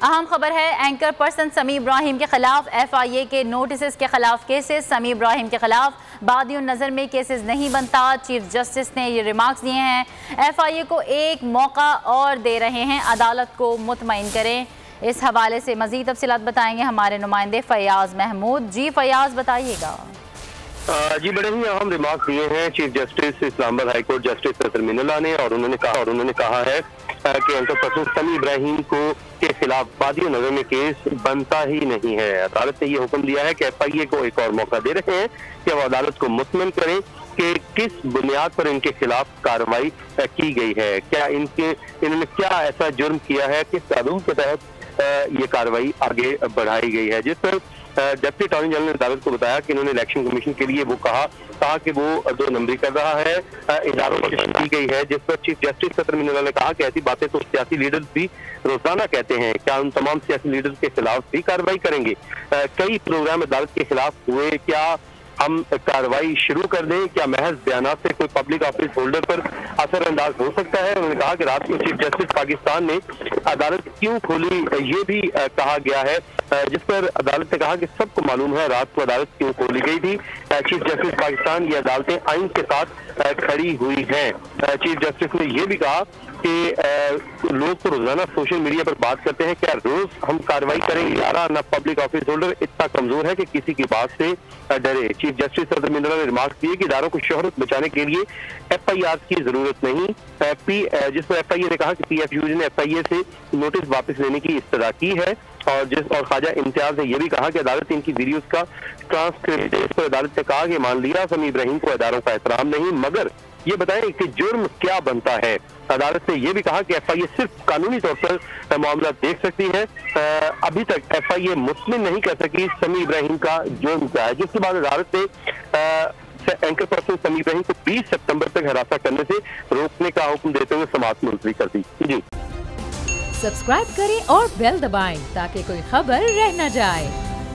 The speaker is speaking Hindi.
अहम खबर है, एंकर पर्सन समी इब्राहिम के खिलाफ FIA के नोटिस के खिलाफ केसेस। समी इब्राहिम के खिलाफ बादियों नज़र में केसेस नहीं बनता। चीफ जस्टिस ने ये रिमार्क्स दिए हैं। FIA को एक मौका और दे रहे हैं, अदालत को मुतमईन करें। इस हवाले से मज़ीद तफसीलात बताएंगे हमारे नुमाइंदे फयाज महमूद। जी फयाज, बताइएगा। जी, बड़े ही अहम रिमार्क दिए हैं chief justice Islamabad high court justice Nasar Minullah ने, और उन्होंने कहा है कि एंकर पर्सन समी इब्राहिम को के खिलाफ बादियों नजर में केस बनता ही नहीं है। अदालत ने ये हुक्म दिया है कि FIA को एक और मौका दे रहे हैं कि वो अदालत को मुतमईन करें कि किस बुनियाद पर इनके खिलाफ कार्रवाई की गई है, क्या इन्होंने क्या ऐसा जुर्म किया है, किस कानून के तहत ये कार्रवाई आगे बढ़ाई गई है। जिस पर डिप्टी अटॉर्नी जनरल ने अदालत को बताया कि इन्होंने इलेक्शन कमीशन के लिए वो कहा कि वो 2 नंबरी कर रहा है, इदारों पर की गई है। जिस पर चीफ जस्टिस नसर मीनुल्लाह ने कहा कि ऐसी बातें तो सियासी लीडर्स भी रोजाना कहते हैं, क्या उन तमाम सियासी लीडर्स के खिलाफ भी कार्रवाई करेंगे। कई प्रोग्राम अदालत के खिलाफ हुए, क्या हम कार्रवाई शुरू कर दें, क्या महज बयानात से कोई पब्लिक ऑफिस होल्डर पर असरअंदाज हो सकता है। उन्होंने कहा कि रात को चीफ जस्टिस पाकिस्तान ने अदालत क्यों खोली, ये भी कहा गया है। जिस पर अदालत ने कहा कि सबको मालूम है रात को अदालत क्यों खोली गई थी। चीफ जस्टिस पाकिस्तान ये अदालतें आइन के साथ खड़ी हुई हैं। चीफ जस्टिस ने यह भी कहा कि लोग तो रोजाना सोशल मीडिया पर बात करते हैं, क्या रोज हम कार्रवाई करेंगे। यारा ना पब्लिक ऑफिस होल्डर इतना कमजोर है कि किसी की बात से डरे। चीफ जस्टिस नसर मीनुल्लाह ने रिमार्क दिए कि इदारों को शोहरत बचाने के लिए FIR की जरूरत नहीं। जिस पर FIA ने कहा कि PFU ने FIA से नोटिस वापस लेने की इस्तदा की है, और ख्वाजा इम्तियाज ने यह भी कहा कि अदालत इनकी वीडियोस का ट्रांसक्रिप्ट। इस पर अदालत ने कहा कि मान लिया समी इब्राहिम को इदारों का एहतराम नहीं, मगर ये बताएं कि जुर्म क्या बनता है। अदालत ने यह भी कहा कि FIA सिर्फ कानूनी तौर पर मामला देख सकती है। अभी तक FIA मुतमिन नहीं कर सकी समी इब्राहिम का जुर्म क्या है। जिसके बाद अदालत ने एंकर पर्सन समी इब्राहिम को 20 सितंबर तक हिरासत करने से रोकने का हुक्म देते हुए समाअत मुलतवी कर दी। जी, सब्सक्राइब करें और बेल दबाएं ताकि कोई खबर रह न जाए।